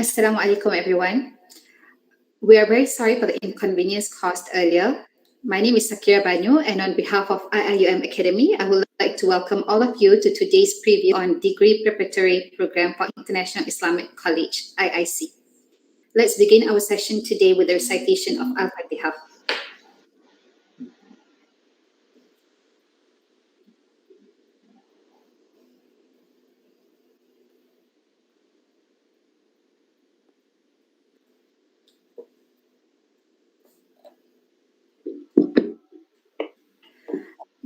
Assalamualaikum everyone. We are very sorry for the inconvenience caused earlier. My name is Sakira Banyu, and on behalf of IIUM Academy, I would like to welcome all of you to today's preview on Degree Preparatory Program for International Islamic College, IIC. Let's begin our session today with the recitation of Al-Fatiha.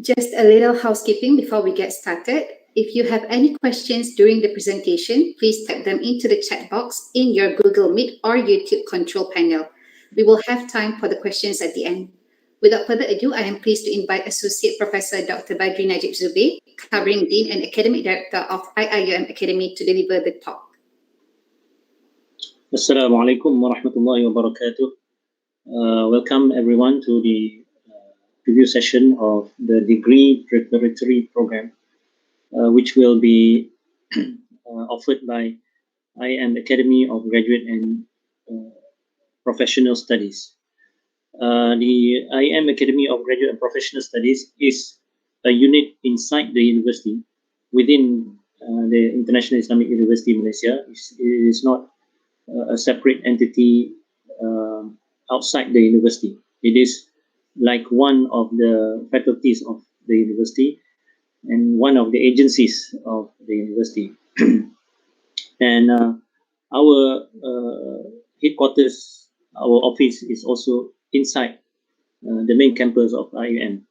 Just a little housekeeping before we get started. If you have any questions during the presentation, please type them into the chat box in your Google Meet or YouTube control panel. We will have time for the questions at the end. Without further ado, I am pleased to invite Associate Professor Dr. Badri Najib Zubair, covering Dean and Academic Director of IIUM Academy, to deliver the talk. Assalamualaikum warahmatullahi wabarakatuh. Welcome everyone to the preview session of the Degree Preparatory Program, which will be offered by IIM Academy of Graduate and Professional Studies. The IIM Academy of Graduate and Professional Studies is a unit inside the university within the International Islamic University Malaysia. It is not a separate entity outside the university. It is like one of the faculties of the university and one of the agencies of the university. And our headquarters, our office is also inside the main campus of IIM.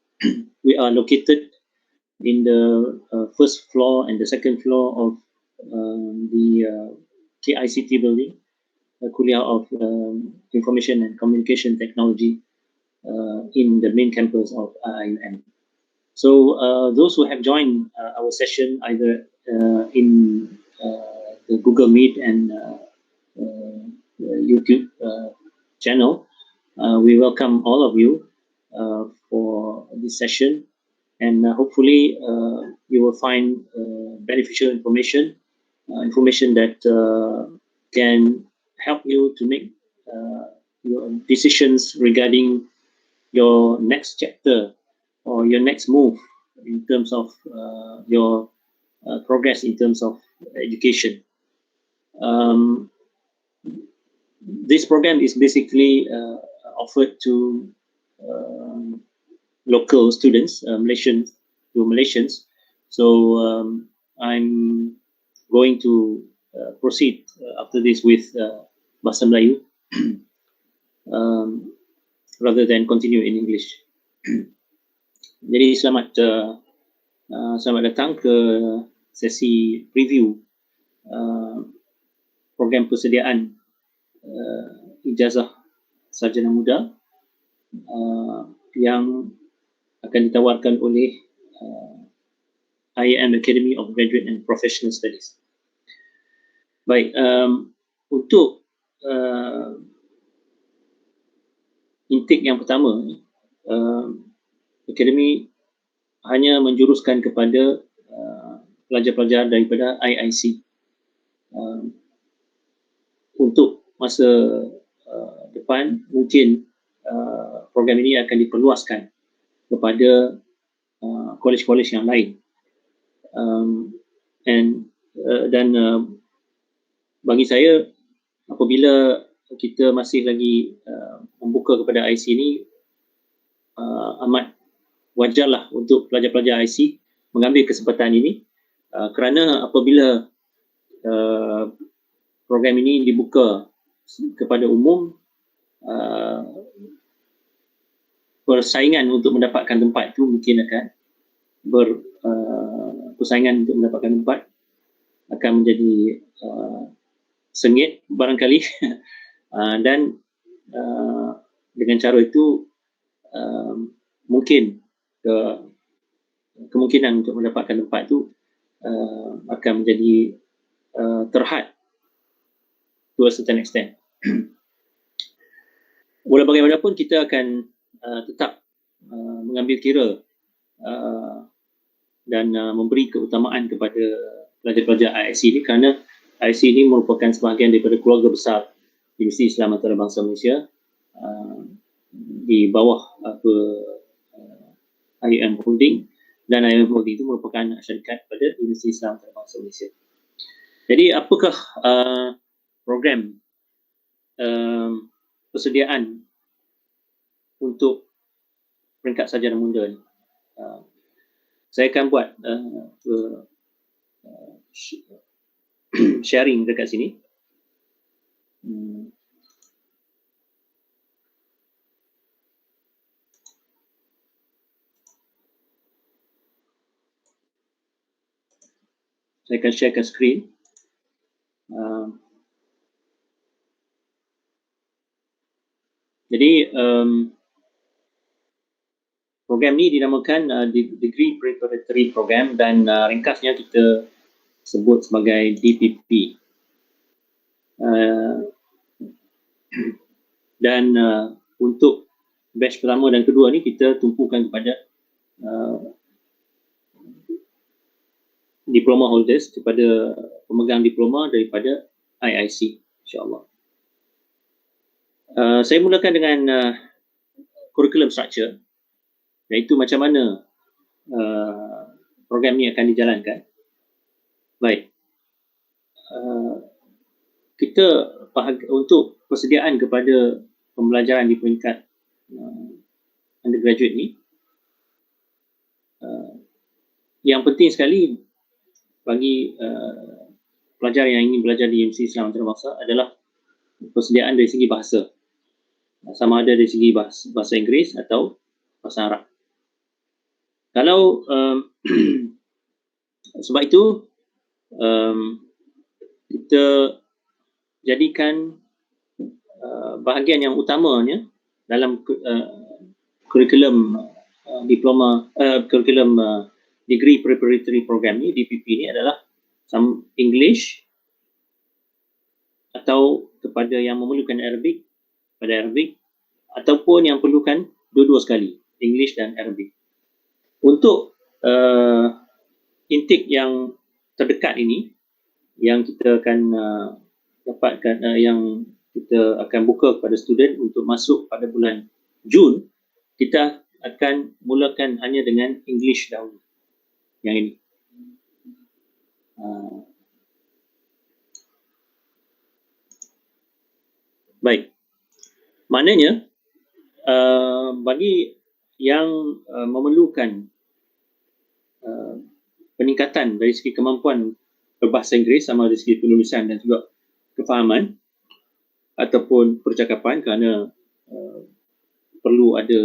We are located in the first floor and the second floor of the KICT building, Kuliah of Information and Communication Technology in the main campus of IIM. So those who have joined our session either in the Google Meet and YouTube channel, we welcome all of you for this session, and hopefully you will find beneficial information that can help you to make your decisions regarding your next chapter or your next move in terms of your progress in terms of education. This program is basically offered to local students, Malaysians. So I'm going to proceed after this with Bahasa Melayu rather than continue in English. Jadi selamat datang ke sesi preview program persediaan ijazah sarjana muda yang akan ditawarkan oleh IIM Academy of Graduate and Professional Studies. Baik, untuk intake yang pertama, Akademi hanya menjuruskan kepada pelajar-pelajar daripada IIC. Untuk masa depan, mungkin program ini akan diperluaskan kepada kolej-kolej yang lain. Dan bagi saya, apabila kita masih lagi membuka kepada IC ini, amat wajarlah untuk pelajar-pelajar IC mengambil kesempatan ini, kerana apabila program ini dibuka kepada umum, persaingan untuk mendapatkan tempat itu mungkin akan persaingan untuk mendapatkan tempat akan menjadi sengit barangkali. Dan dengan cara itu mungkin kemungkinan untuk mendapatkan tempat itu akan menjadi terhad to a certain extent. Walau bagaimanapun kita akan tetap mengambil kira dan memberi keutamaan kepada pelajar-pelajar IIC ini, kerana IC ini merupakan sebahagian daripada keluarga besar Universiti Islam Antarabangsa Malaysia di bawah IUM Holding, dan IUM Holding itu merupakan syarikat pada Universiti Islam Antarabangsa Malaysia. Jadi apakah program persediaan untuk peringkat sarjana muda ni? Saya akan buat sharing dekat sini. Saya akan sharekan skrin. Jadi program ni dinamakan Degree Preparatory Program, dan ringkasnya kita sebut sebagai DPP. Dan untuk batch pertama dan kedua ni kita tumpukan kepada diploma holders, kepada pemegang diploma daripada IIC, insyaAllah. Saya mulakan dengan curriculum structure, iaitu macam mana program ni akan dijalankan. Baik, kita untuk persediaan kepada pembelajaran di peringkat undergraduate ni, yang penting sekali bagi pelajar yang ingin belajar di Universiti Islam Antarabangsa adalah persediaan dari segi bahasa, sama ada dari segi bahasa Inggeris atau bahasa Arab. Kalau sebab itu kita jadikan bahagian yang utamanya dalam kurikulum diploma, kurikulum Degree Preparatory Program ni, DPP ni, adalah English, atau kepada yang memerlukan Arabic, pada Arabic, ataupun yang perlukan dua-dua sekali, English dan Arabic. Untuk intake yang terdekat ini, yang kita akan dapatkan, yang kita akan buka kepada student untuk masuk pada bulan Jun, kita akan mulakan hanya dengan English dahulu, yang ini. Baik, maknanya bagi yang memerlukan peningkatan dari segi kemampuan berbahasa Inggeris, sama dari segi penulisan dan juga kefahaman ataupun percakapan, kerana perlu ada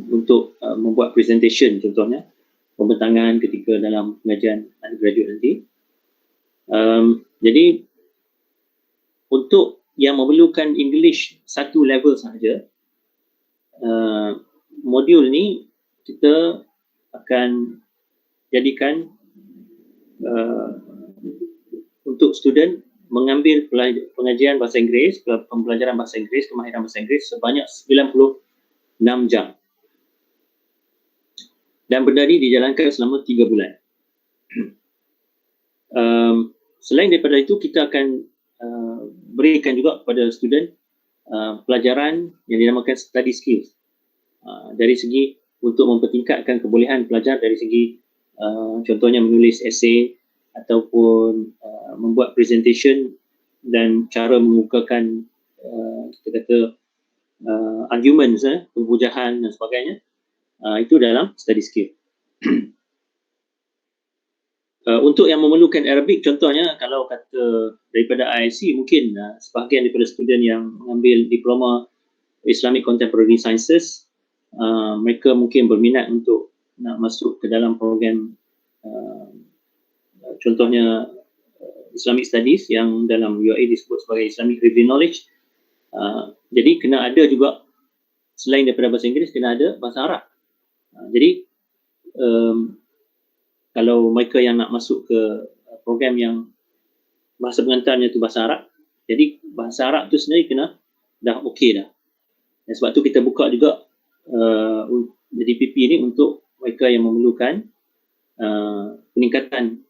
untuk membuat presentation, contohnya pembentangan ketika dalam pengajian undergraduate nanti. Jadi untuk yang memerlukan English satu level sahaja, modul ni kita akan jadikan untuk student mengambil pengajian bahasa Inggeris, pembelajaran bahasa Inggeris, kemahiran bahasa Inggeris sebanyak 96 jam. Dan benda ini dijalankan selama 3 bulan. Selain daripada itu, kita akan berikan juga kepada student pelajaran yang dinamakan study skills, dari segi untuk mempertingkatkan kebolehan pelajar dari segi contohnya menulis esei ataupun membuat presentation dan cara mengukakan kita kata arguments, pembujahan dan sebagainya. Itu dalam study skill. Untuk yang memerlukan Arabic, contohnya kalau kata daripada IIC, mungkin sebahagian daripada student yang mengambil diploma Islamic Contemporary Sciences, mereka mungkin berminat untuk nak masuk ke dalam program contohnya Islamic Studies, yang dalam UAE disebut sebagai Islamic Revealed Knowledge. Jadi kena ada juga, selain daripada bahasa Inggeris, kena ada bahasa Arab. Jadi kalau mereka yang nak masuk ke program yang bahasa pengantarnya itu bahasa Arab, jadi bahasa Arab tu sendiri kena dah okey dah. Dan sebab tu kita buka juga DPP ni untuk mereka yang memerlukan peningkatan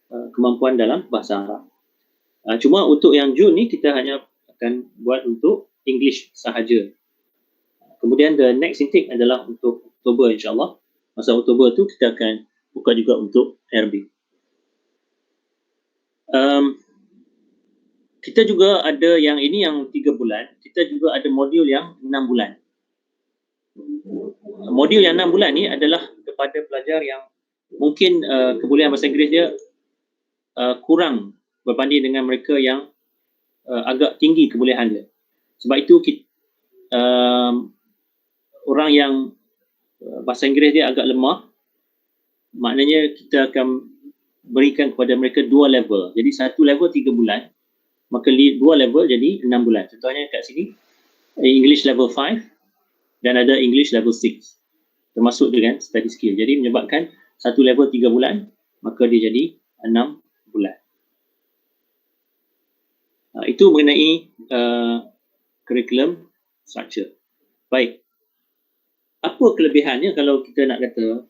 kemampuan dalam bahasa Arab. Cuma untuk yang Jun ni kita hanya akan buat untuk English sahaja. Kemudian the next intake adalah untuk Oktober insyaAllah. Masa Oktober tu kita akan buka juga untuk Arabic. Kita juga ada yang ini yang 3 bulan. Kita juga ada modul yang 6 bulan. Modul yang 6 bulan ni adalah kepada pelajar yang mungkin kebolehan bahasa Inggeris dia kurang berbanding dengan mereka yang agak tinggi kebolehan dia. Sebab itu orang yang bahasa Inggeris dia agak lemah, maknanya kita akan berikan kepada mereka 2 level. Jadi satu level 3 bulan, maka 2 level jadi 6 bulan. Contohnya kat sini English level 5 dan ada English level 6 termasuk dengan study skill. Jadi menyebabkan satu level 3 bulan, maka dia jadi 6 bulan. Itu mengenai curriculum structure. Baik. Apa kelebihannya kalau kita nak kata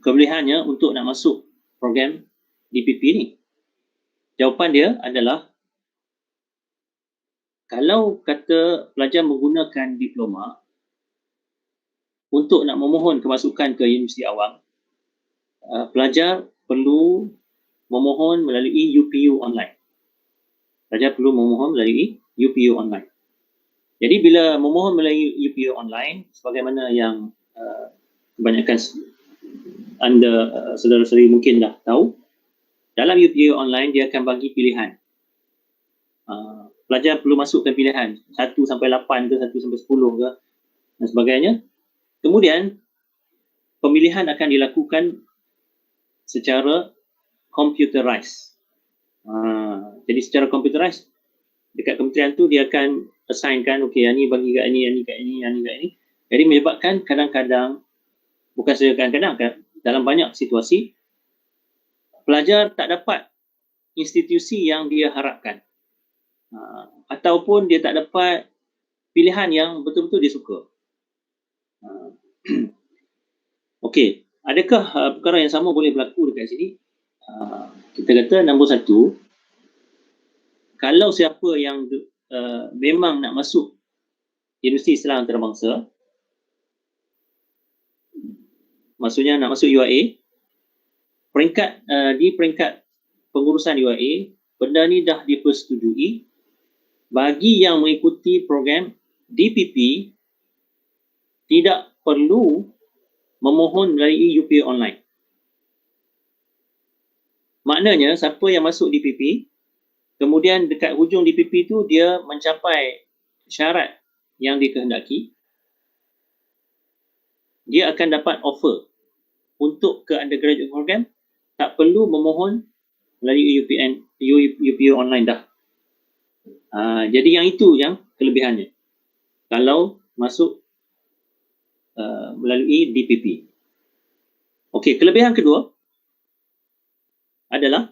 kelebihannya untuk nak masuk program DPP ni? Jawapan dia adalah kalau kata pelajar menggunakan diploma untuk nak memohon kemasukan ke universiti awam, pelajar perlu memohon melalui UPU online. Pelajar perlu memohon melalui UPU online. Jadi bila memohon melalui UPU online, sebagaimana yang kebanyakan anda saudara-saudari mungkin dah tahu, dalam UPU online dia akan bagi pilihan. Pelajar perlu masukkan pilihan 1 sampai 8 ke 1 sampai 10 ke dan sebagainya. Kemudian pemilihan akan dilakukan secara computerized. Jadi secara computerized dekat kementerian tu dia akan assignkan, okey, yang ni bagi kat ni, yang ni kat ni, yang ni kat ni. Jadi menyebabkan kadang-kadang, bukan saja kadang-kadang, dalam banyak situasi pelajar tak dapat institusi yang dia harapkan. Ataupun dia tak dapat pilihan yang betul-betul dia suka. Okey, adakah perkara yang sama boleh berlaku dekat sini? Kita kata nombor 1, kalau siapa yang memang nak masuk Universiti Islam Antarabangsa, maksudnya nak masuk UIA, di peringkat pengurusan UIA, benda ni dah dipersetujui. Bagi yang mengikuti program DPP, tidak perlu memohon melalui UPU online. Maknanya siapa yang masuk DPP, kemudian dekat hujung DPP tu dia mencapai syarat yang dikehendaki, dia akan dapat offer untuk ke undergraduate program, tak perlu memohon melalui UPU online dah. Jadi yang itu yang kelebihannya kalau masuk melalui DPP. Okey, kelebihan kedua adalah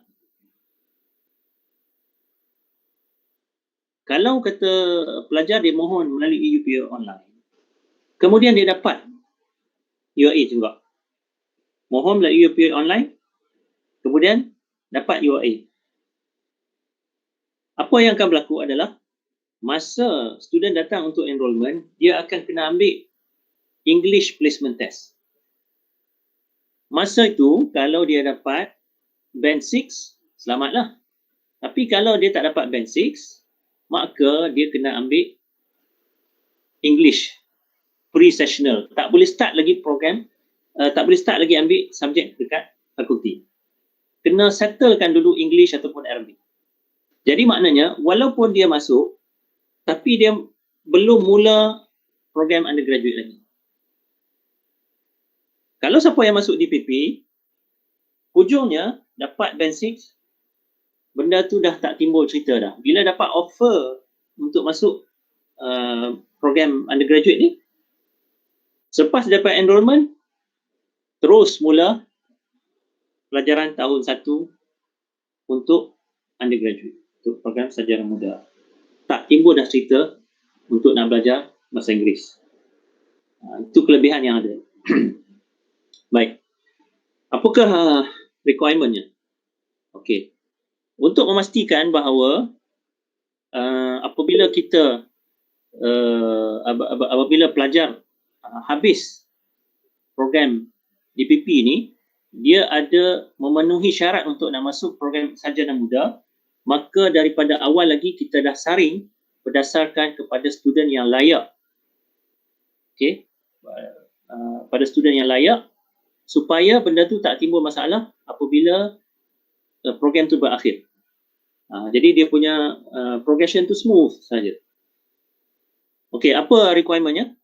kalau kata pelajar dia mohon melalui UPU online, kemudian dia dapat UIA juga. Mohon melalui UPU online, kemudian dapat UIA. Apa yang akan berlaku adalah masa student datang untuk enrolment, dia akan kena ambil English placement test. Masa itu, kalau dia dapat band 6, selamatlah. Tapi kalau dia tak dapat band 6, maka dia kena ambil English pre-sessional. Tak boleh start lagi program, tak boleh start lagi ambil subjek dekat fakulti. Kena settlekan dulu English ataupun Arabic. Jadi maknanya, walaupun dia masuk, tapi dia belum mula program undergraduate lagi. Kalau siapa yang masuk DPP, hujungnya dapat band 6, benda tu dah tak timbul cerita dah. Bila dapat offer untuk masuk program undergraduate ni, selepas dapat enrolment, terus mula pelajaran tahun 1 untuk undergraduate, untuk program sarjana muda. Tak timbul dah cerita untuk nak belajar bahasa Inggeris. Itu kelebihan yang ada. Baik. Apakah requirementnya? Okey. Untuk memastikan bahawa apabila kita apabila pelajar habis program DPP ni, dia ada memenuhi syarat untuk nak masuk program sarjana muda, maka daripada awal lagi kita dah saring berdasarkan kepada student yang layak. Okey. Pada student yang layak supaya benda tu tak timbul masalah apabila program tu berakhir. Jadi dia punya progression tu smooth saja. Okey, apa requirementnya?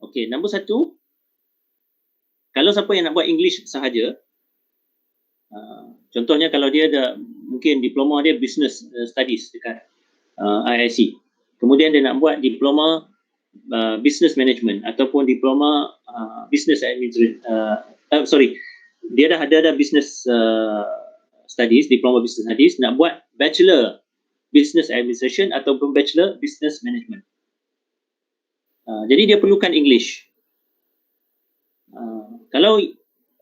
Okey, nombor satu, kalau siapa yang nak buat English sahaja, contohnya kalau dia ada mungkin diploma dia business studies dekat IIC, kemudian dia nak buat diploma business management ataupun diploma business administration, dia dah ada business studies, diploma business studies, nak buat bachelor business administration ataupun bachelor business management. Jadi dia perlukan English. Kalau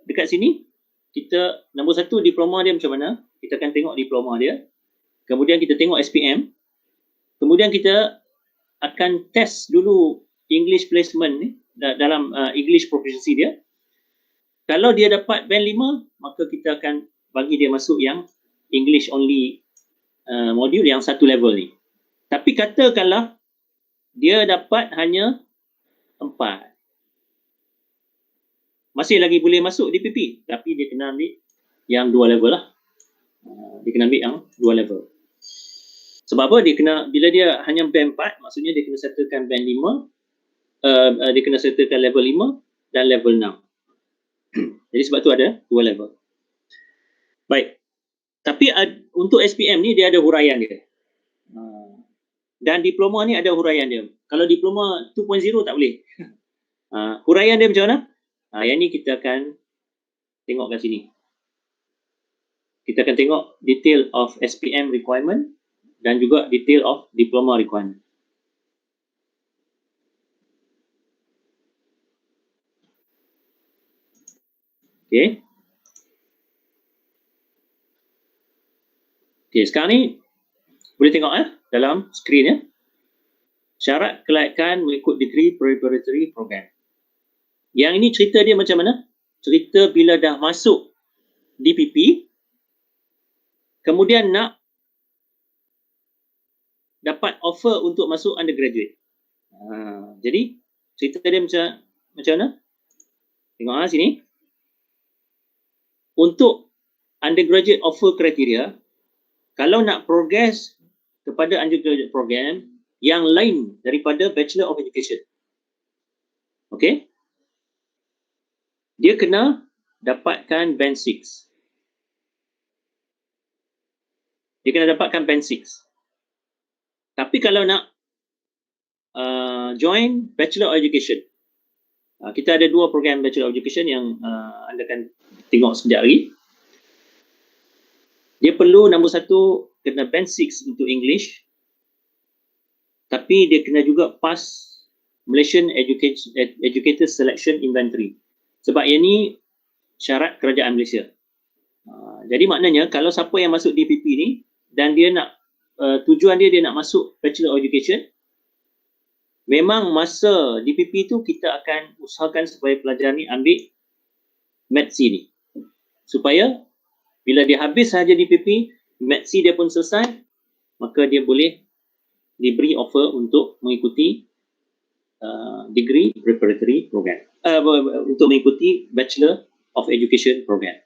dekat sini, kita nombor satu diploma dia macam mana, kita akan tengok diploma dia, kemudian kita tengok SPM, kemudian kita akan test dulu English placement ni dalam English proficiency dia. Kalau dia dapat band 5, maka kita akan bagi dia masuk yang English only module yang satu level ni. Tapi katakanlah dia dapat hanya 4, masih lagi boleh masuk DPP, tapi dia kena ambil yang 2 level lah. Dia kena ambil yang 2 level. Sebab apa? Dia kena, bila dia hanya band 4, maksudnya dia kena settlekan band 5, dia kena settlekan level 5 dan level 6. Jadi sebab tu ada 2 level. Baik. Tapi untuk SPM ni dia ada huraian dia. Dan diploma ni ada huraian dia. Kalau diploma 2.0 tak boleh. Huraian dia macam mana? Yang ni kita akan tengok kat sini. Kita akan tengok detail of SPM requirement dan juga detail of diploma requirement. Okay. Okay, sekarang ni boleh tengok dalam skrin ya. Syarat kelayakan mengikut degree preparatory program. Yang ini cerita dia macam mana? Cerita bila dah masuk DPP, kemudian nak dapat offer untuk masuk undergraduate. Jadi cerita dia macam mana? Tengok sini. Untuk undergraduate offer kriteria, kalau nak progress kepada undergraduate program yang lain daripada Bachelor of Education, okay, dia kena dapatkan band 6. Dia kena dapatkan band 6. Tapi kalau nak join Bachelor of Education, kita ada 2 program Bachelor of Education yang anda akan tengok sekejap lagi. Dia perlu nombor 1 kena band 6 untuk English, tapi dia kena juga pass Malaysian Educator Selection Inventory. Sebab yang ni syarat kerajaan Malaysia. Jadi maknanya kalau siapa yang masuk DPP ni dan dia nak tujuan dia nak masuk Bachelor of Education, memang masa DPP tu kita akan usahakan supaya pelajar ni ambil MATC ni. Supaya bila dia habis sahaja DPP, MATC dia pun selesai, maka dia boleh diberi offer untuk mengikuti degree preparatory program. Untuk mengikuti Bachelor of Education program.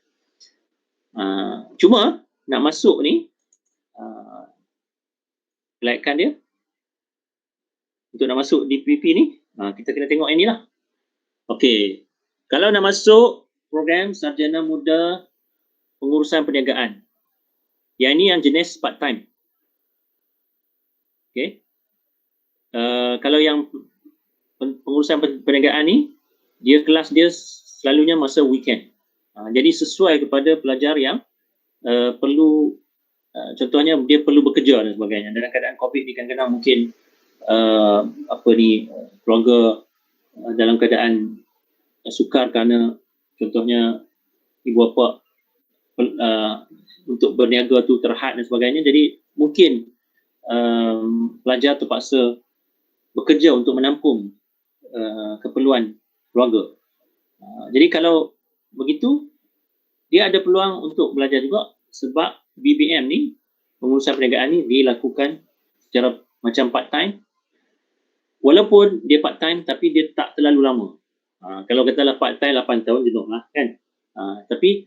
Cuma nak masuk ni, kelayakan dia untuk nak masuk DPP ni, kita kena tengok ini lah. Okey, kalau nak masuk program sarjana muda pengurusan perniagaan, yang ini yang jenis part time. Okey, kalau yang pengurusan perniagaan ni, dia kelas dia selalunya masa weekend. Jadi sesuai kepada pelajar yang perlu, contohnya dia perlu bekerja dan sebagainya. Dalam keadaan COVID ni kadang-kadang mungkin keluarga dalam keadaan sukar kerana contohnya ibu bapa untuk berniaga tu terhad dan sebagainya. Jadi mungkin pelajar terpaksa bekerja untuk menampung keperluan keluarga. Jadi kalau begitu, dia ada peluang untuk belajar juga sebab BBM ni, pengurusan perniagaan ni dilakukan secara macam part time. Walaupun dia part time tapi dia tak terlalu lama. Kalau katalah part time 8 tahun jenuh lah kan. Tapi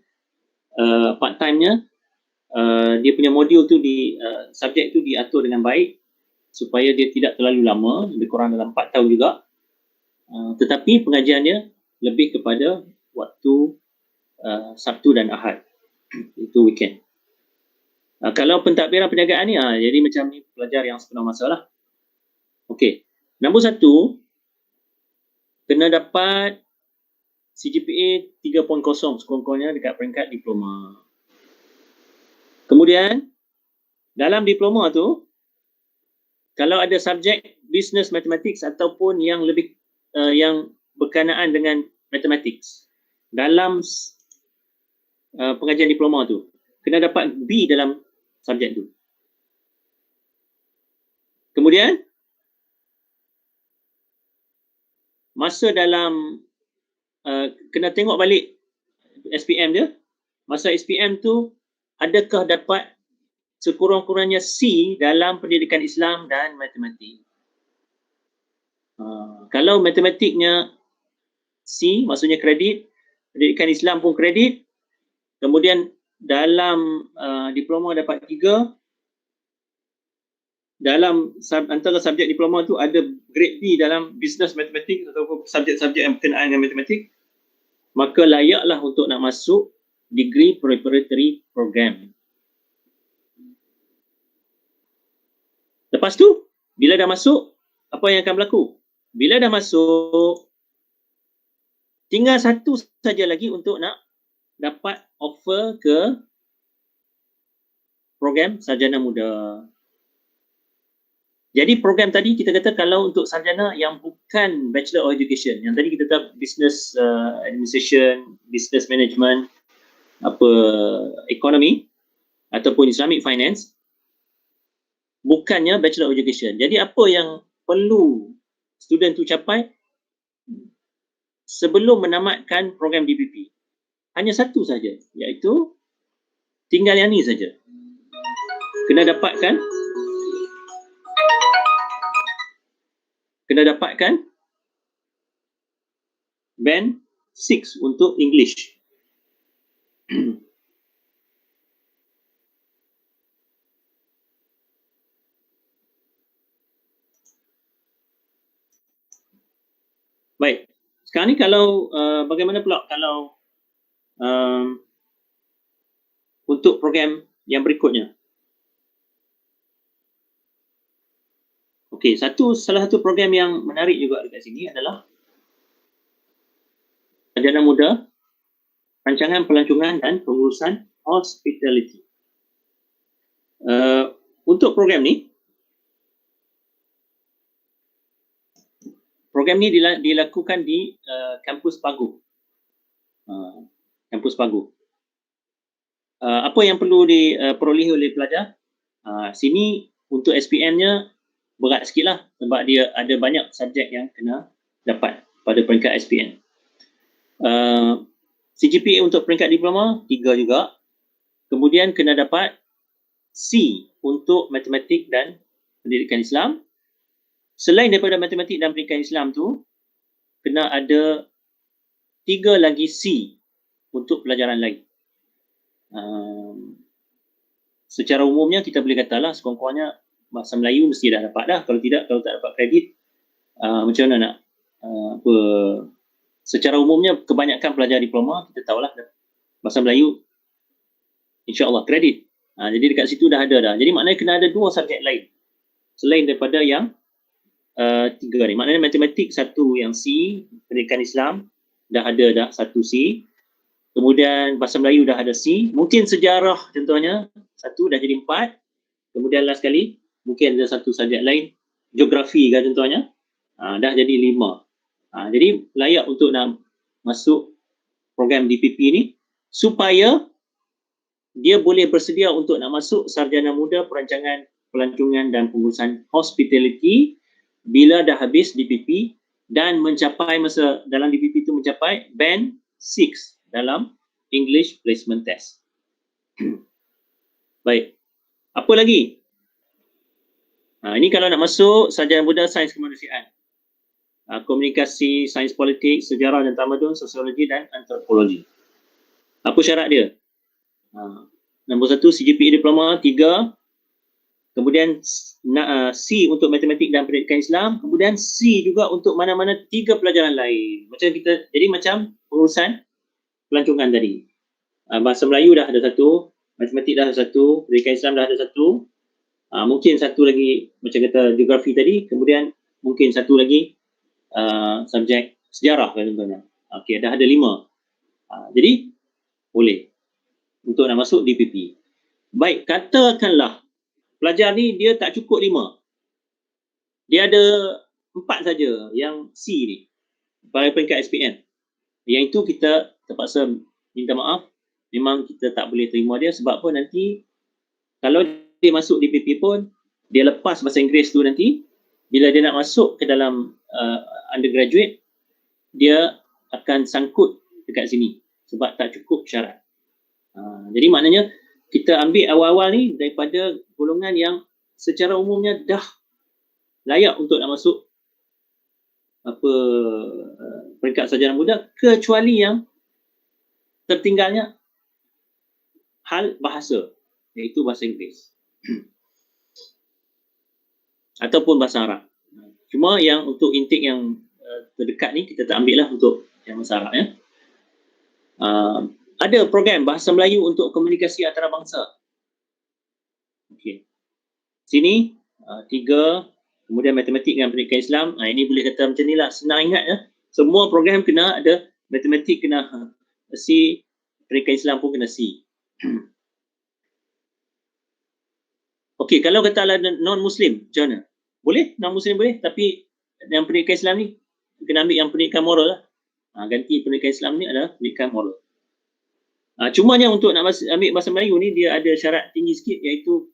part time-nya dia punya modul tu subjek tu diatur dengan baik supaya dia tidak terlalu lama, lebih kurang dalam 4 tahun juga. Tetapi pengajiannya lebih kepada waktu Sabtu dan Ahad. Itu weekend. Kalau pentadbiran perniagaan ni, jadi macam ni pelajar yang sepenuh masa lah. Okey. Nombor 1, kena dapat CGPA 3.0 sekurang-kurangnya dekat peringkat diploma. Kemudian, dalam diploma tu, kalau ada subjek business mathematics ataupun yang lebih yang berkenaan dengan mathematics dalam pengajian diploma tu, kena dapat B dalam subjek tu. Kemudian, masa dalam kena tengok balik SPM dia, masa SPM tu adakah dapat sekurang-kurangnya C dalam pendidikan Islam dan matematik. Kalau matematiknya C, maksudnya kredit, pendidikan Islam pun kredit, kemudian dalam diploma dapat 3, dalam antara subjek diploma tu ada grade B dalam business matematik ataupun subjek-subjek yang berkenaan dengan matematik, maka layaklah untuk nak masuk degree preparatory program. Lepas tu, bila dah masuk, apa yang akan berlaku? Bila dah masuk, tinggal satu saja lagi untuk nak dapat offer ke program sarjana muda. Jadi program tadi kita kata kalau untuk sarjana yang bukan Bachelor of Education, yang tadi kita tahu business administration, business management, economy ataupun Islamic finance, bukannya Bachelor of Education. Jadi apa yang perlu student tu capai sebelum menamatkan program DPP? Hanya satu saja, iaitu tinggal yang ni saja. Kena dapatkan band 6 untuk English. Baik, sekarang ni kalau bagaimana pula kalau untuk program yang berikutnya? Okey, salah satu program yang menarik juga dekat sini adalah sarjana muda, rancangan pelancongan dan pengurusan hospitality. Untuk program ni dilakukan di kampus Pagu. Kampus Pagu. Apa yang perlu diperolehi oleh pelajar? Sini untuk SPM-nya berat sikit lah sebab dia ada banyak subjek yang kena dapat pada peringkat SPM. CGPA untuk peringkat diploma 3 juga. Kemudian kena dapat C untuk matematik dan pendidikan Islam. Selain daripada matematik dan pendidikan Islam tu, kena ada 3 lagi C untuk pelajaran lain. Secara umumnya kita boleh katalah sekurang-kurangnya bahasa Melayu mesti dah dapat dah. Kalau tak dapat kredit, macam mana nak secara umumnya kebanyakan pelajar diploma kita tahulah bahasa Melayu insya-Allah kredit. Jadi dekat situ dah ada dah. Jadi maknanya kena ada 2 subjek lain selain daripada yang 3 ni. Maknanya matematik 1 yang C, pendidikan Islam dah ada dah 1 C. Kemudian bahasa Melayu dah ada C. Mungkin sejarah contohnya 1 dah jadi 4. Kemudian last sekali mungkin ada 1 subjek lain, geografi kan contohnya, dah jadi 5. Jadi layak untuk nak masuk program DPP ni supaya dia boleh bersedia untuk nak masuk sarjana muda perancangan, pelancongan dan pengurusan hospitality bila dah habis DPP dan mencapai masa dalam DPP itu mencapai band 6 dalam English Placement Test. Baik. Apa lagi? Ini kalau nak masuk sarjana muda sains kemanusiaan. Komunikasi, sains politik, sejarah dan tamadun, sosiologi dan antropologi. Apa syarat dia? Nombor 1, CGPA diploma 3. Kemudian C untuk matematik dan pendidikan Islam. Kemudian C juga untuk mana-mana 3 pelajaran lain. Jadi macam pengurusan pelancongan tadi. Bahasa Melayu dah ada 1, matematik dah ada 1, pendidikan Islam dah ada 1. Mungkin 1 lagi macam kata geografi tadi. Kemudian mungkin 1 lagi subjek sejarah contohnya. Okey, dah ada 5. Jadi boleh untuk nak masuk DPP. Baik, katakanlah pelajar ni dia tak cukup 5. Dia ada 4 saja yang C ni pada peringkat SPM. Yang itu kita terpaksa minta maaf. Memang kita tak boleh terima dia sebab apa nanti kalau dia masuk DPP pun dia lepas bahasa Inggeris tu nanti bila dia nak masuk ke dalam undergraduate dia akan sangkut dekat sini sebab tak cukup syarat. Jadi maknanya kita ambil awal-awal ni daripada golongan yang secara umumnya dah layak untuk nak masuk peringkat sarjana muda kecuali yang tertinggalnya hal bahasa iaitu bahasa Inggeris ataupun bahasa Arab. Cuma yang untuk intake yang terdekat ni kita tak ambil lah untuk yang bahasa Arab ya. Ada program bahasa Melayu untuk komunikasi antarabangsa. Okey. Sini 3, kemudian matematik dan pendidikan Islam. Ini boleh kata macam ni lah, senang ingat ya. Semua program kena ada matematik kena C, pendidikan Islam pun kena C. Okey, kalau kata non-Muslim, macam mana? Boleh, non-Muslim boleh, tapi yang pendidikan Islam ni kena ambil yang pendidikan moral lah. Ganti pendidikan Islam ni adalah pendidikan moral. Cumanya untuk nak ambil bahasa Melayu ni dia ada syarat tinggi sikit iaitu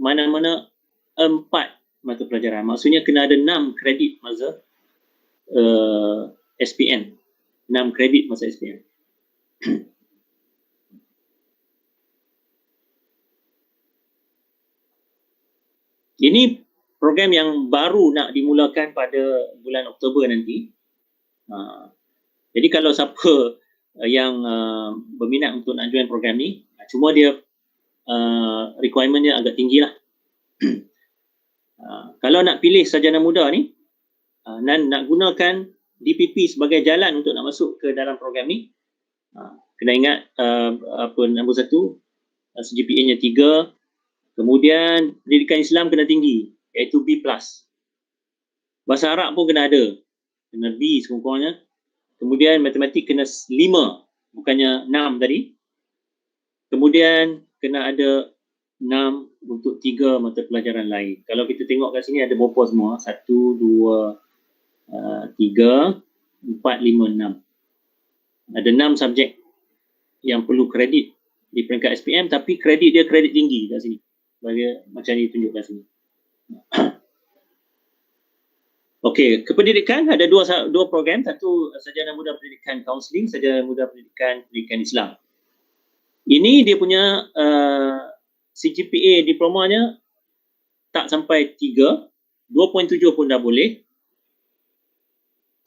mana-mana 4 mata pelajaran. Maksudnya kena ada 6 kredit masa SPM. 6 kredit masa SPM. Ini program yang baru nak dimulakan pada bulan Oktober nanti. Jadi kalau siapa yang berminat untuk nak join program ni, cuma dia requirementnya agak tinggi lah. Kalau nak pilih sarjana muda ni dan nak gunakan DPP sebagai jalan untuk nak masuk ke dalam program ni, kena ingat nombor 1 CGPA-nya 3, kemudian pendidikan Islam kena tinggi iaitu B+. Bahasa Arab pun kena ada, kena B sekurang-kurangnya. Kemudian matematik kena 5, bukannya 6 tadi. Kemudian kena ada 6 untuk 3 mata pelajaran lain. Kalau kita tengok kat sini ada berapa semua? 1, 2, 3, 4, 5, 6. Ada 6 subjek yang perlu kredit di peringkat SPM, tapi kredit dia kredit tinggi kat sini. Macam ditunjuk kat sini. Okey, kependidikan ada dua program. Satu sarjana muda pendidikan kaunseling, sarjana muda pendidikan Islam. Ini dia punya CGPA diplomanya tak sampai 3, 2.7 pun dah boleh.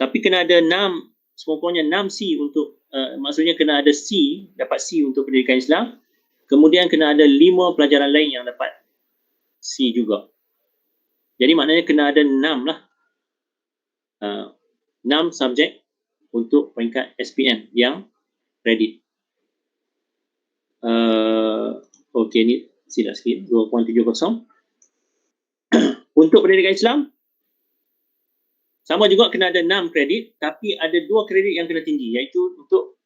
Tapi kena ada 6, sekurang-kurangnya 6 C untuk maksudnya kena ada C, dapat C untuk pendidikan Islam. Kemudian kena ada 5 pelajaran lain yang dapat C juga. Jadi maknanya kena ada 6 lah. 6 subjek untuk peringkat SPM yang kredit. Okey, ni silap sikit, 2.70. Untuk pendidikan Islam sama juga kena ada 6 kredit, tapi ada 2 kredit yang kena tinggi, iaitu untuk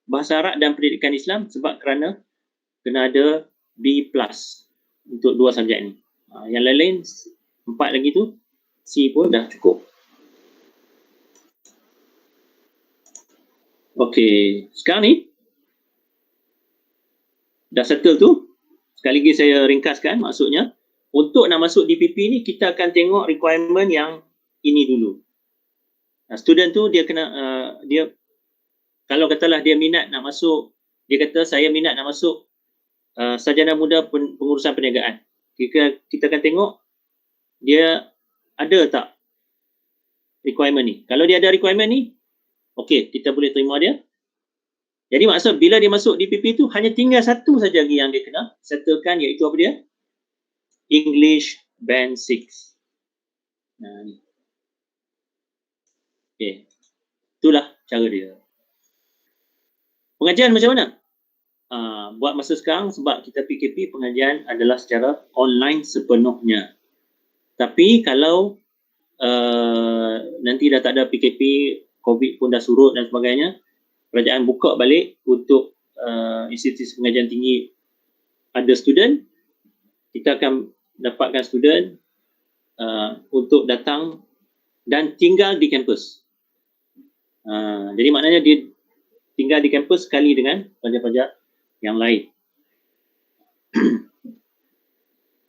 bahasa Arab dan pendidikan Islam sebab kerana kena ada B+ untuk 2 subjek ni. Yang lain-lain 4 lagi tu C pun dah cukup. Okey, sekarang ni dah settle tu, sekali lagi saya ringkaskan, maksudnya untuk nak masuk DPP ni kita akan tengok requirement yang ini dulu. Student tu dia kena dia kalau katalah dia minat nak masuk, dia kata saya minat nak masuk sarjana muda pengurusan perniagaan. Kita akan tengok dia ada tak requirement ni. Kalau dia ada requirement ni, okey, kita boleh terima dia. Jadi maksud bila dia masuk DPP tu hanya tinggal satu saja lagi yang dia kena settlekan, iaitu apa dia? English Band 6. Nah ni. Okey. Itulah cara dia. Pengajian macam mana? Buat masa sekarang sebab kita PKP, pengajian adalah secara online sepenuhnya. Tapi kalau nanti dah tak ada PKP, COVID pun dah surut dan sebagainya, kerajaan buka balik untuk institusi pengajian tinggi ada student, kita akan dapatkan student untuk datang dan tinggal di kampus. Jadi maknanya dia tinggal di kampus sekali dengan pelajar-pelajar yang lain.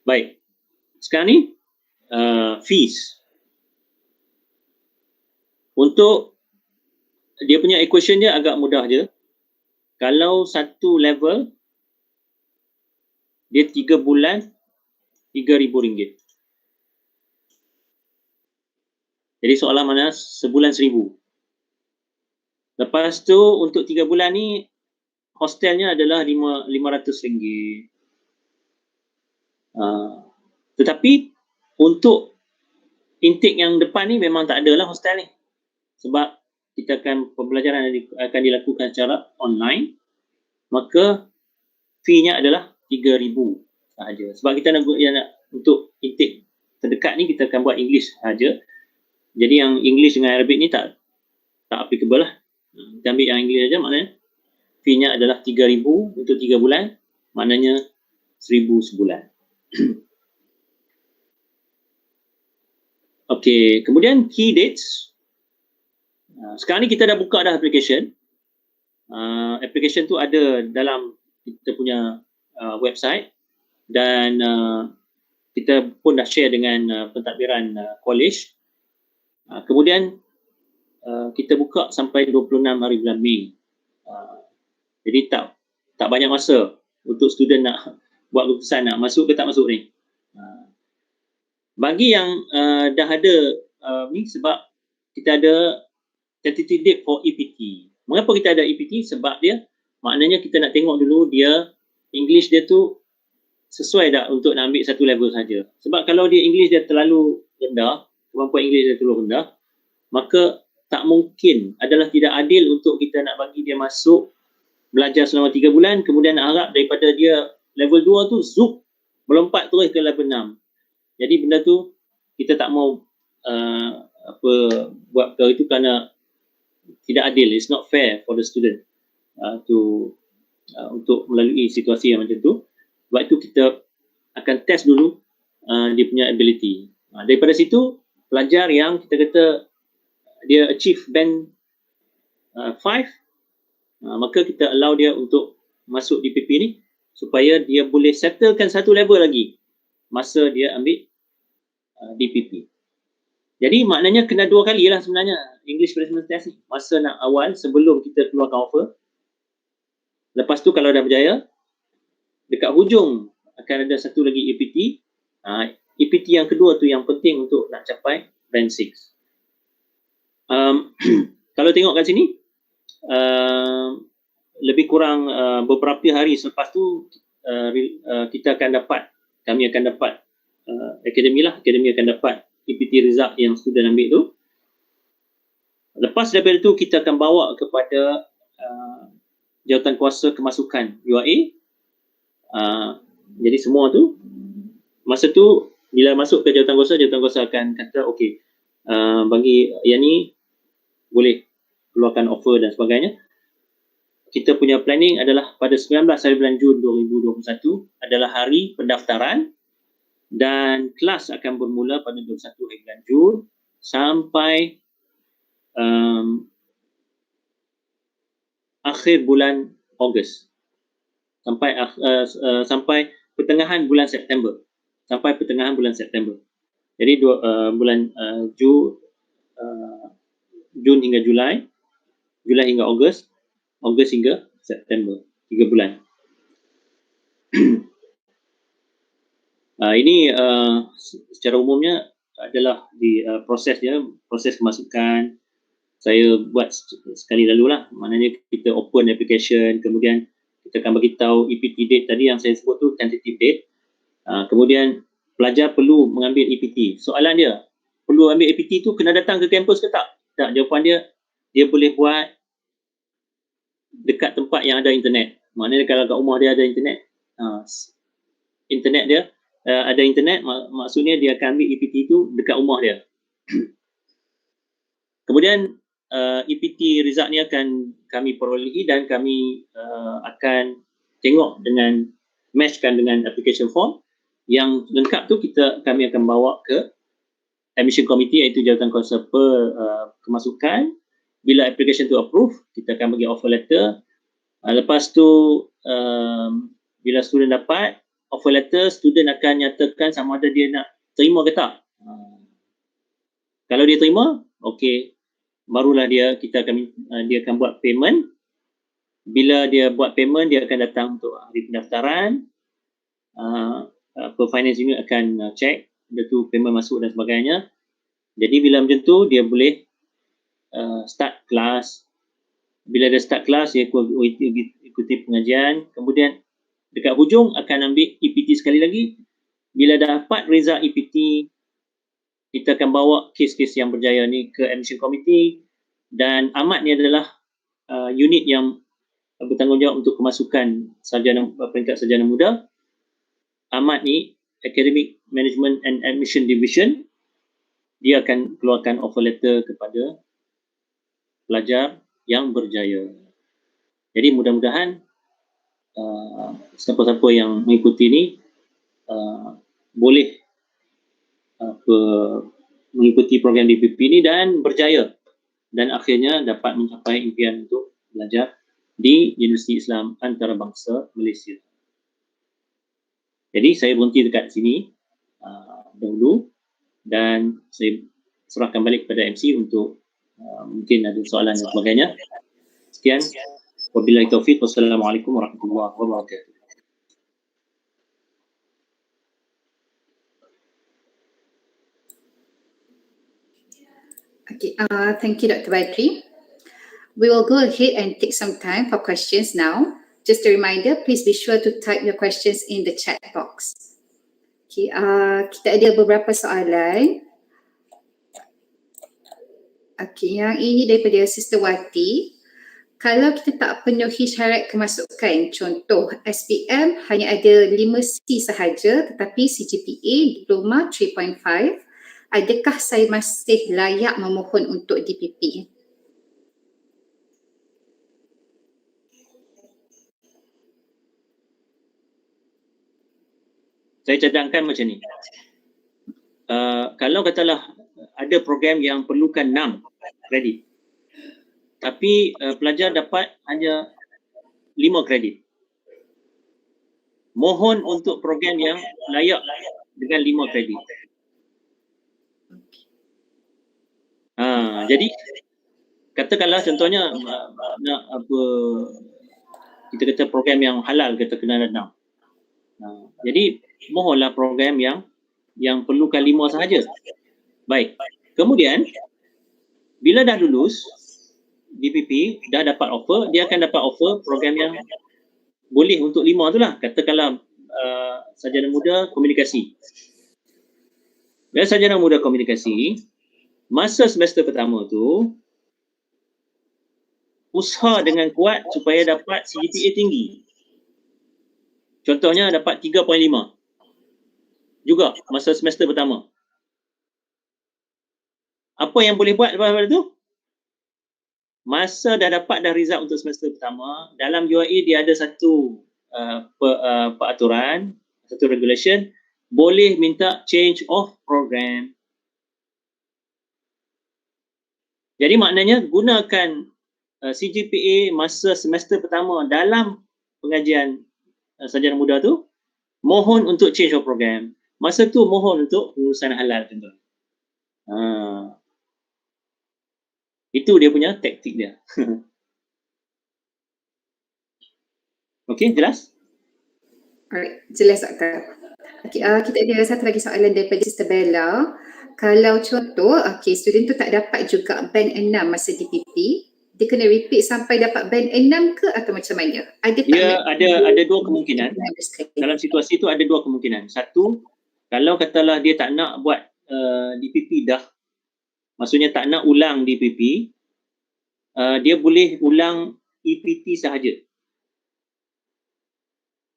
Baik, sekarang ni fees. Untuk dia punya equation dia agak mudah je. Kalau satu level dia 3 bulan RM3,000. Jadi soalan mana sebulan RM1,000. Lepas tu untuk 3 bulan ni hostelnya adalah RM500. Tetapi untuk intake yang depan ni memang tak ada lah hostel ni. Sebab kita pembelajaran akan dilakukan secara online, maka fee-nya adalah RM3,000 sahaja. Sebab kita nak untuk intake terdekat ni kita akan buat English sahaja. Jadi yang English dengan Arabic ni tak applicable lah. Kita ambil yang English saja, maknanya fee-nya adalah RM3,000 untuk 3 bulan, maknanya RM1,000 sebulan. Okey, kemudian key dates. Sekarang ni kita dah buka dah application. Application tu ada dalam kita punya website dan kita pun dah share dengan pentadbiran college. Kemudian kita buka sampai 26 hari bulan Mei. Jadi tak banyak masa untuk student nak buat keputusan nak masuk ke tak masuk ni. Bagi yang dah ada ni, sebab kita ada tentative date for EPT. Mengapa kita ada EPT? Sebab dia maknanya kita nak tengok dulu dia English dia tu sesuai tak untuk nak ambil satu level saja. Sebab kalau dia English dia terlalu rendah, kemampuan English dia terlalu rendah, maka tak mungkin, adalah tidak adil untuk kita nak bagi dia masuk belajar selama 3 bulan, kemudian nak harap daripada dia level 2 tu zup melompat terus ke level 6. Jadi benda tu kita tak mau buat perkara itu kerana tidak adil. It's not fair for the student untuk melalui situasi yang macam tu. Sebab itu kita akan test dulu dia punya ability. Daripada situ, pelajar yang kita kata dia achieve band 5, maka kita allow dia untuk masuk DPP ni supaya dia boleh settlekan satu level lagi masa dia ambil DPP. Jadi maknanya kena 2 kali lah sebenarnya English Placement Test ni. Masa nak awal sebelum kita keluarkan offer. Lepas tu kalau dah berjaya, dekat hujung akan ada satu lagi EPT. EPT yang kedua tu yang penting untuk nak capai band 6. Kalau tengok kat sini, lebih kurang beberapa hari selepas tu kita akan dapat, kami akan dapat akademi akan dapat EPT result yang student ambil tu. Lepas daripada tu kita akan bawa kepada jawatan kuasa kemasukan URA. Jadi semua tu masa tu bila masuk ke jawatan kuasa akan kata okey, bagi yang ni boleh keluarkan offer dan sebagainya. Kita punya planning adalah pada 19 hari bulan Jun 2021 adalah hari pendaftaran dan kelas akan bermula pada 21 hari bulan Jun sampai akhir bulan Ogos. sampai pertengahan bulan September. Jadi bulan Jun hingga Julai hingga Ogos hingga September, 3 bulan. Ini secara umumnya adalah di proses kemasukan. Saya buat sekali lalu lah, maknanya kita open application, kemudian kita akan bagi tahu EPT date tadi yang saya sebut tu tentative date. Kemudian pelajar perlu mengambil EPT. Soalan dia, perlu ambil EPT tu kena datang ke kampus ke tak? Tak, jawapan dia boleh buat dekat tempat yang ada internet. Maknanya kalau kat rumah dia ada internet, ada internet, maksudnya dia akan ambil EPT tu dekat rumah dia. Kemudian EPT result ni akan kami perolehi dan kami akan tengok dengan matchkan dengan application form yang lengkap tu kami akan bawa ke admission committee, iaitu jawatan kuasa kemasukan. Bila application tu approve, kita akan bagi offer letter. Lepas tu bila student dapat offer letter, student akan nyatakan sama ada dia nak terima ke tak. Kalau dia terima, okey, barulah dia akan buat payment. Bila dia buat payment, dia akan datang untuk hari pendaftaran. Finance unit akan check dia tu payment masuk dan sebagainya. Jadi bila macam tu, dia boleh start kelas. Bila dia start kelas, dia ikuti pengajian. Kemudian dekat hujung akan ambil EPT sekali lagi. Bila dapat result EPT, kita akan bawa kes-kes yang berjaya ni ke admission committee, dan AMAD ni adalah unit yang bertanggungjawab untuk kemasukan peringkat sarjana muda. AMAD ni, Academic Management and Admission Division, dia akan keluarkan offer letter kepada pelajar yang berjaya. Jadi mudah-mudahan siapa-siapa yang mengikuti ni boleh mengikuti program DPP ni dan berjaya, dan akhirnya dapat mencapai impian untuk belajar di Universiti Islam Antarabangsa Malaysia. Jadi saya berhenti dekat sini dahulu, dan saya serahkan balik kepada MC untuk mungkin ada soalan dan sebagainya. Sekian. Wabillahi taufiq. Wassalamualaikum warahmatullahi wabarakatuh. Okay, thank you, Dr. Badri. We will go ahead and take some time for questions now. Just a reminder, please be sure to type your questions in the chat box. Okay, kita ada beberapa soalan. Okay, yang ini daripada Sister Wati. Kalau kita tak penuhi syarat kemasukan, contoh SPM hanya ada 5C sahaja tetapi CGPA diploma 3.5, adakah saya masih layak memohon untuk DPP? Saya cadangkan macam ni. Kalau katalah ada program yang perlukan 6 kredit, tapi pelajar dapat hanya 5 kredit, mohon untuk program yang layak dengan 5 kredit. Jadi katakanlah contohnya nak kita kata program yang halal, kita kena 6. Jadi mohonlah program yang perlukan 5 sahaja. Baik. Kemudian bila dah lulus DPP, dah dapat offer, dia akan dapat offer program yang boleh untuk 5 tu lah. Katakanlah sarjana muda komunikasi. Bila sarjana muda komunikasi, masa semester pertama tu usaha dengan kuat supaya dapat CGPA tinggi. Contohnya dapat 3.5 juga masa semester pertama. Apa yang boleh buat lepas pada tu? Masa dah dapat result untuk semester pertama, dalam UIA dia ada satu peraturan, satu regulation, boleh minta change of program. Jadi maknanya gunakan CGPA masa semester pertama dalam pengajian sarjana muda tu, mohon untuk change of program. Masa tu mohon untuk urusan halal contoh. Itu dia punya taktik dia. Okey, jelas? Alright, jelas Dr. Okay, kita ada satu lagi soalan daripada Sister Bella. Kalau contoh, student tu tak dapat juga band 6 masa DPP, dia kena repeat sampai dapat band 6 ke atau macam mana? Dia ada dua kemungkinan. Dalam situasi tu ada dua kemungkinan. Satu, kalau katalah dia tak nak buat DPP dah, maksudnya tak nak ulang DPP, dia boleh ulang EPT sahaja.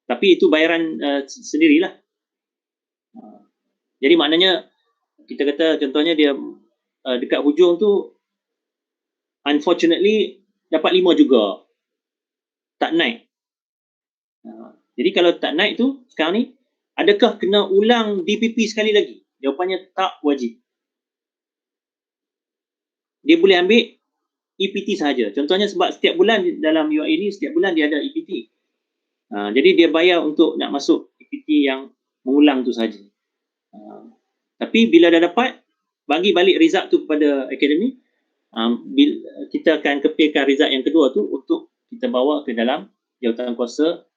Tapi itu bayaran sendirilah. Jadi maknanya kita kata contohnya dia dekat hujung tu unfortunately dapat 5 juga. Tak naik. Jadi kalau tak naik tu sekarang ni, adakah kena ulang DPP sekali lagi? Jawapannya tak wajib. Dia boleh ambil EPT sahaja. Contohnya sebab setiap bulan dalam UAE ni setiap bulan dia ada EPT. Jadi dia bayar untuk nak masuk EPT yang mengulang tu sahaja. Tapi bila dah dapat, bagi balik result tu kepada akademi, kita akan kepilkan result yang kedua tu untuk kita bawa ke dalam jawatan kuasa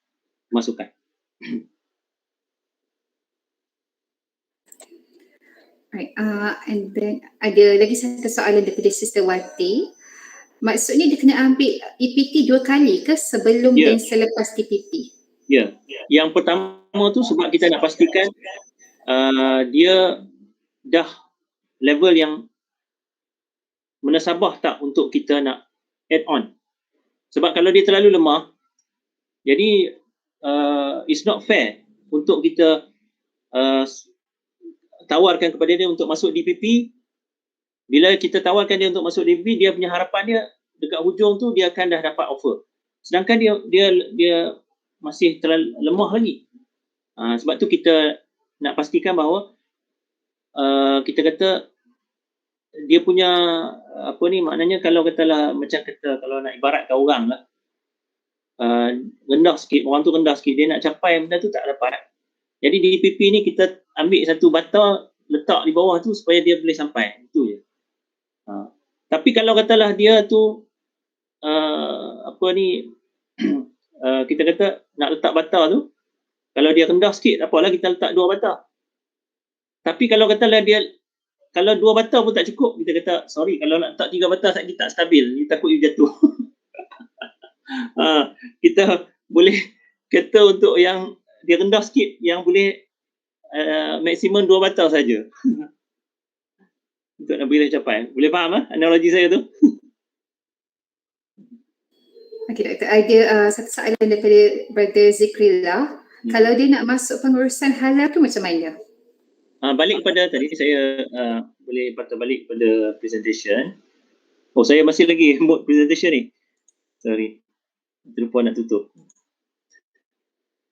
masukan. Right, and then ada lagi satu soalan daripada Sister Wati. Maksudnya dia kena ambil EPT 2 kali ke sebelum dan selepas DPP? Ya. Yang pertama tu sebab kita nak pastikan dia dah level yang menasabah tak untuk kita nak add on. Sebab kalau dia terlalu lemah, jadi it's not fair untuk kita tawarkan kepada dia untuk masuk DPP. Bila kita tawarkan dia untuk masuk DPP, dia punya harapan dia dekat hujung tu dia akan dah dapat offer. Sedangkan dia masih terlalu lemah lagi. Sebab tu kita nak pastikan bahawa kita kata dia punya maknanya kalau katalah macam kata kalau nak ibaratkan orang lah, rendah sikit, orang tu rendah sikit, dia nak capai benda tu tak dapat. Jadi di DPP ni kita ambil satu bata letak di bawah tu supaya dia boleh sampai. Itu je. Tapi kalau katalah dia tu kita kata nak letak bata tu, kalau dia rendah sikit, apalah kita letak 2 bata. Tapi kalau katalah dia, kalau 2 bata pun tak cukup, kita kata sorry, kalau nak letak 3 bata lagi tak stabil, ni takut you jatuh. Kita boleh kata untuk yang dia rendah sikit, yang boleh maksimum 2 bata saja. Untuk nak boleh capai. Boleh faham analogi saya tu? Okey Doktor, ada satu soalan daripada Brother Zikrillah. Kalau dia nak masuk pengurusan halal tu macam mana? Balik kepada tadi saya boleh patah balik pada presentation. Oh, saya masih lagi mode presentation ni. Sorry. Terlupa nak tutup.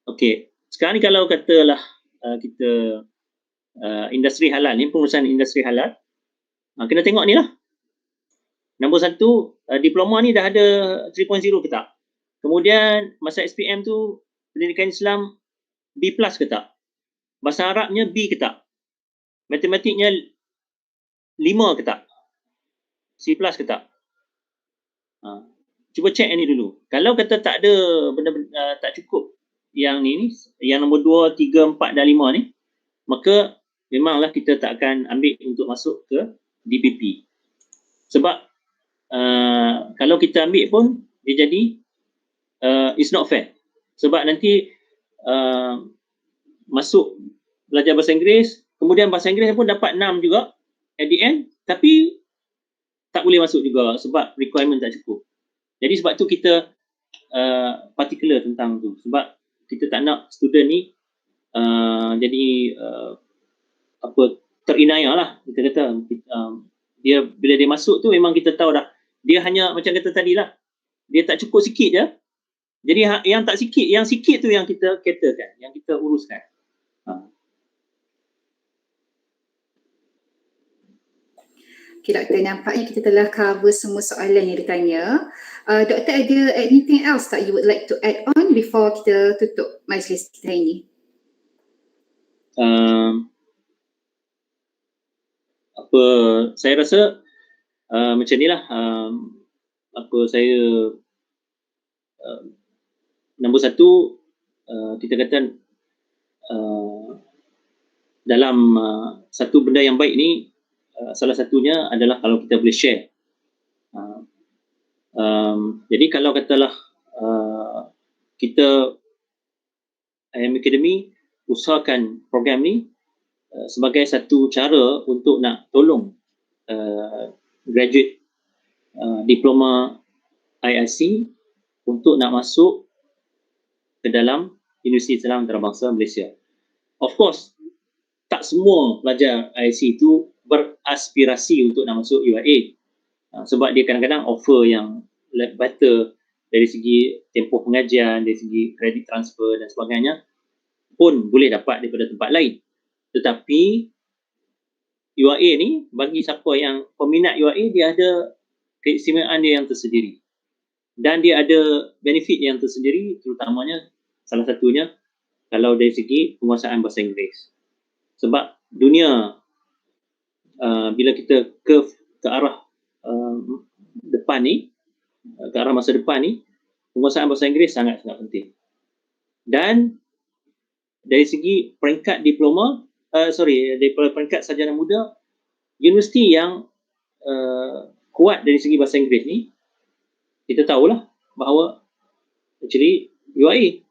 Okey. Sekarang ni kalau katalah kita industri halal ni, pengurusan industri halal, kena tengok ni lah. Nombor 1, diploma ni dah ada 3.0 ke tak? Kemudian masa SPM tu pendidikan Islam B+ ke tak? Bahasa Arabnya B ke tak? Matematiknya 5 ke tak? C+ ke tak? Cuba cek yang ni dulu. Kalau kata tak ada benda-benda tak cukup yang ni, yang nombor 2, 3, 4 dan 5 ni, maka memanglah kita tak akan ambil untuk masuk ke DPP. Sebab kalau kita ambil pun dia jadi it's not fair. Sebab nanti masuk belajar bahasa Inggeris, kemudian bahasa Inggeris pun dapat 6 juga at the end, tapi tak boleh masuk juga sebab requirement tak cukup. Jadi sebab tu kita particular tentang tu. Sebab kita tak nak student ni jadi terinayah lah. Kita kata dia bila dia masuk tu memang kita tahu dah dia hanya macam kata tadi lah, dia tak cukup sikit je. Jadi yang tak sikit, yang sikit tu yang kita caterkan, yang kita uruskan. Okay, Okay, Doktor, nampaknya kita telah cover semua soalan yang ditanya. Doktor, ada anything else that you would like to add on before kita tutup majlis kita hari ini? Apa saya rasa macam ni lah. Saya nombor satu, kita kata dalam satu benda yang baik ni, salah satunya adalah kalau kita boleh share. Jadi kalau katalah kita IM Academy usahakan program ni sebagai satu cara untuk nak tolong graduate diploma IIC untuk nak masuk ke dalam Universiti Islam Antarabangsa Malaysia. Of course, tak semua pelajar IIC itu beraspirasi untuk nak masuk UIA. Sebab dia kadang-kadang offer yang better dari segi tempoh pengajian, dari segi kredit transfer dan sebagainya pun boleh dapat daripada tempat lain. Tetapi UIA ni, bagi siapa yang peminat UIA, dia ada keistimewaan dia yang tersendiri. Dan dia ada benefit yang tersendiri, terutamanya salah satunya kalau dari segi penguasaan bahasa Inggeris. Sebab dunia bila kita ke arah depan ni, ke arah masa depan ni, penguasaan bahasa Inggeris sangat-sangat penting. Dan dari segi peringkat diploma, dari peringkat sarjana muda, universiti yang kuat dari segi bahasa Inggeris ni, kita tahulah bahawa actually UIA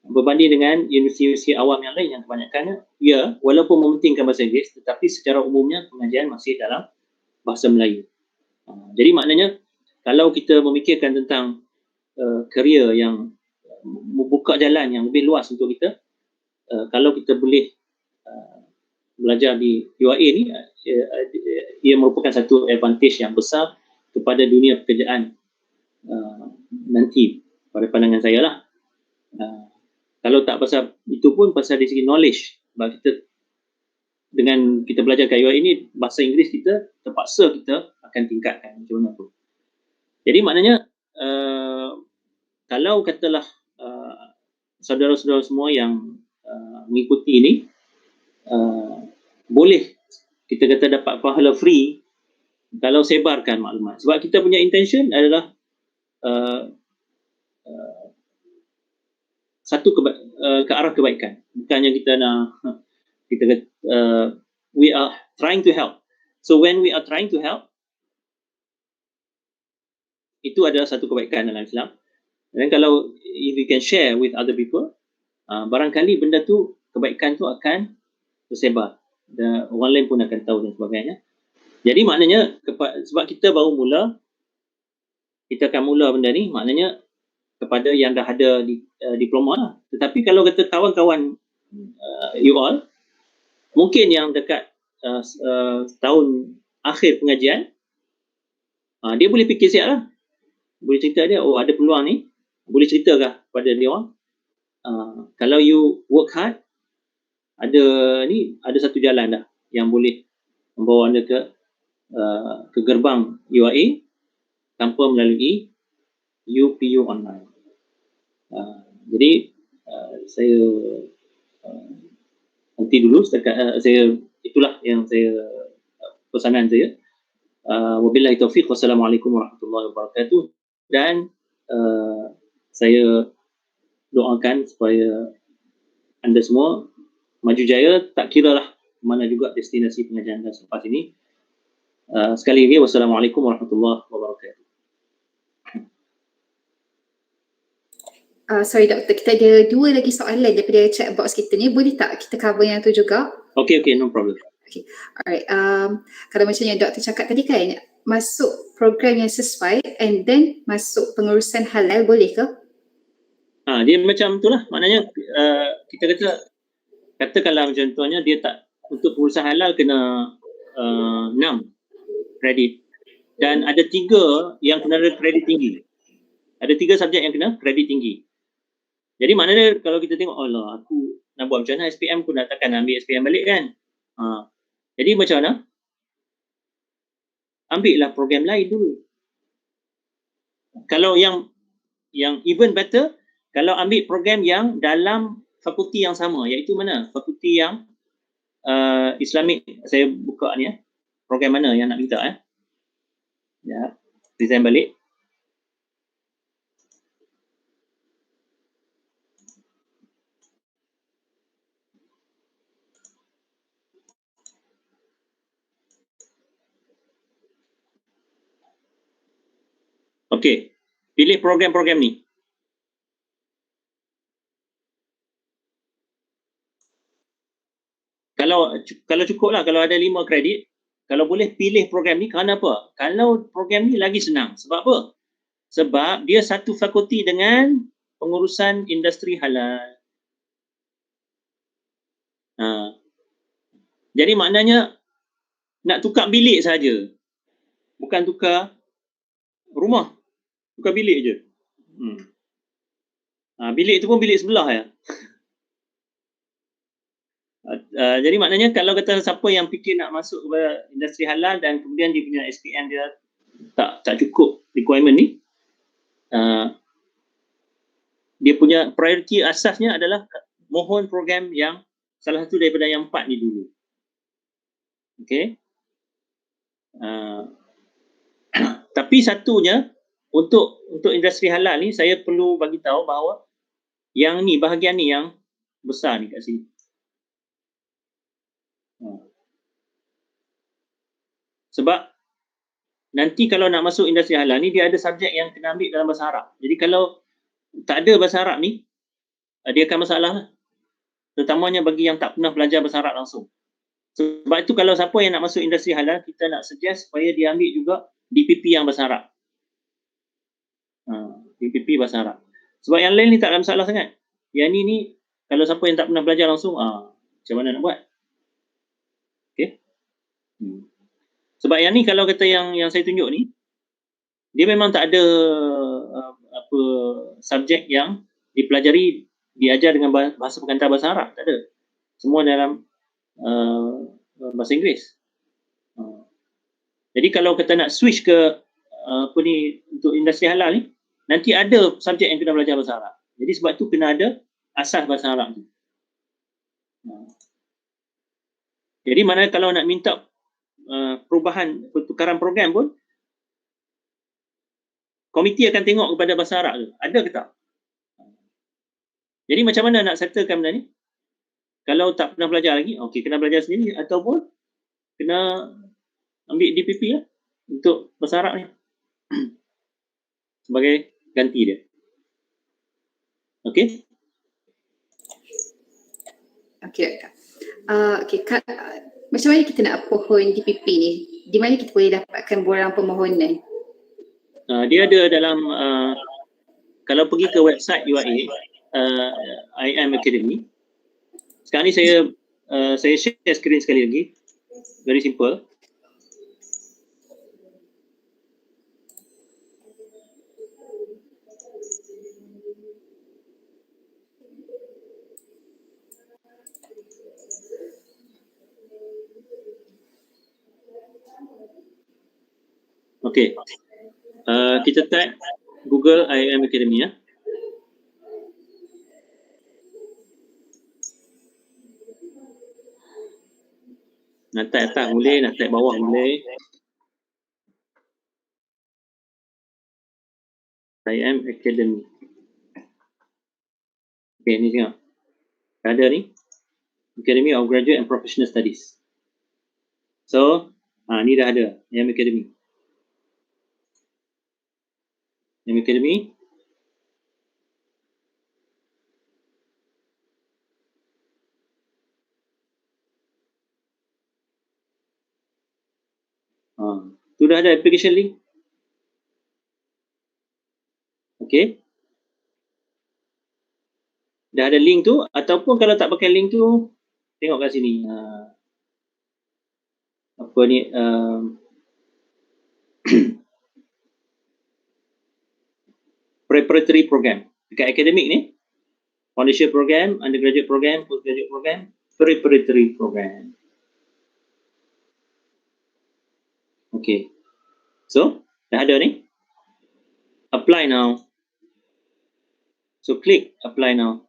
berbanding dengan universiti awam yang lain yang kebanyakannya, ya, walaupun mementingkan bahasa Inggeris, tetapi secara umumnya pengajian masih dalam bahasa Melayu. Jadi maknanya kalau kita memikirkan tentang kerjaya yang membuka jalan yang lebih luas untuk kita, kalau kita boleh belajar di UIA ni, ia merupakan satu advantage yang besar kepada dunia pekerjaan nanti pada pandangan saya lah. Kalau tak pasal itu pun pasal dari segi knowledge, sebab kita dengan kita belajar kat UIA ini, bahasa Inggeris kita terpaksa kita akan tingkatkan macam mana pun. Jadi maknanya kalau katalah saudara-saudara semua yang mengikuti ini boleh kita kata dapat pahala free kalau sebarkan maklumat. Sebab kita punya intention adalah satu ke arah kebaikan. Bukannya kita nak we are trying to help. So when we are trying to help, itu adalah satu kebaikan dalam Islam. Dan kalau if you can share with other people, barangkali benda tu, kebaikan tu akan tersebar. Dan orang lain pun akan tahu dan sebagainya. Jadi maknanya sebab kita baru mula, kita akan mula benda ni, maknanya kepada yang dah ada diploma lah. Tetapi kalau kata kawan-kawan you all, mungkin yang dekat tahun akhir pengajian, dia boleh fikir siap lah. Boleh cerita dia, oh ada peluang ni, boleh ceritakan kepada dia orang. Kalau you work hard, ada satu jalan dah yang boleh membawa anda ke gerbang UIA tanpa melalui UPU online. Jadi saya nanti dulu setakat itulah yang saya pesanan saya. Wabillahi taufiq, wassalamualaikum warahmatullahi wabarakatuh. Dan saya doakan supaya anda semua maju jaya, tak kiralah mana juga destinasi pengajian anda selepas ini. Sekali lagi, wassalamualaikum warahmatullahi wabarakatuh. Sorry Doktor, kita ada dua lagi soalan daripada chat box kita ni. Boleh tak kita cover yang tu juga? Okay, no problem. Okay, alright. Kalau macam yang Doktor cakap tadi kan, masuk program yang sesuai and then masuk pengurusan halal, boleh ke? Dia macam itulah. Maknanya kita katakanlah macam contohnya dia tak, untuk pengurusan halal kena 6 kredit. Dan ada 3 yang kena kredit tinggi. Ada 3 subjek yang kena kredit tinggi. Jadi maknanya kalau kita tengok, Allah, aku nak buat macam mana SPM, aku nak takkan ambil SPM balik kan. Jadi macam mana? ambillah program lain dulu. Kalau yang even better, kalau ambil program yang dalam fakulti yang sama, iaitu mana? Fakulti yang Islamic. Saya buka ni ya. Program mana yang nak minta ya. Ya, present balik. Okey, pilih program-program ni. Kalau cukup lah, kalau ada 5 kredit, kalau boleh pilih program ni. Kerana apa? Kalau program ni lagi senang. Sebab apa? Sebab dia satu fakulti dengan pengurusan industri halal. Jadi maknanya nak tukar bilik saja. Bukan tukar rumah. Tukar bilik je. Bilik tu pun bilik sebelah ya. Jadi maknanya kalau kata siapa yang fikir nak masuk ke industri halal dan kemudian dia punya SPM dia tak cukup requirement ni, dia punya priority asasnya adalah mohon program yang salah satu daripada yang 4 ni dulu. Okey. Tapi satunya untuk industri halal ni saya perlu bagi tahu bahawa yang ni, bahagian ni yang besar ni kat sini. Sebab nanti kalau nak masuk industri halal ni, dia ada subjek yang kena ambil dalam bahasa Arab. Jadi kalau tak ada bahasa Arab ni, dia akan masalah lah. Terutamanya bagi yang tak pernah belajar bahasa Arab langsung. Sebab itu kalau siapa yang nak masuk industri halal, kita nak suggest supaya dia ambil juga DPP yang bahasa Arab. DPP bahasa Arab. Sebab yang lain ni tak ada masalah sangat. Yang ni kalau siapa yang tak pernah belajar langsung, macam mana nak buat? Okay. Sebab yang ni kalau kata yang saya tunjuk ni, dia memang tak ada subjek yang dipelajari, diajar dengan bahasa pengantar bahasa Arab. Tak ada. Semua dalam bahasa Inggeris. Jadi kalau kita nak switch ke untuk industri halal ni, nanti ada subjek yang kena belajar bahasa Arab. Jadi sebab tu kena ada asas bahasa Arab tu. Jadi mana kalau nak minta perubahan, pertukaran program pun, komiti akan tengok kepada bahasa Arab tu, ada ke tak? Jadi macam mana nak settlekan benda ni? Kalau tak pernah belajar lagi, okey, kena belajar sendiri ataupun kena ambil DPP lah untuk bahasa Arab ni sebagai ganti dia. Okey? Okey, Kak, macam mana kita nak pohon DPP ni? Di mana kita boleh dapatkan borang permohonan? Dia ada dalam, kalau pergi ke website UIA, IM Academy. Sekarang ni saya share screen sekali lagi. Very simple. Okey. Kita type Google IM Academy ya. Nak type atas boleh, nak type bawah boleh. IM Academy. Okey, ni tengok. Ada ni. Academy of Graduate and Professional Studies. So, ni dah ada. IM Academy. IM Academy. Tu dah ada application link. Okey. Dah ada link tu, ataupun kalau tak pakai link tu, tengok kat sini. Apa ni? Preparatory program. Dekat akademik ni, foundation program, undergraduate program, postgraduate program, preparatory program. Okey. So, dah ada ni. Apply now. So, click apply now.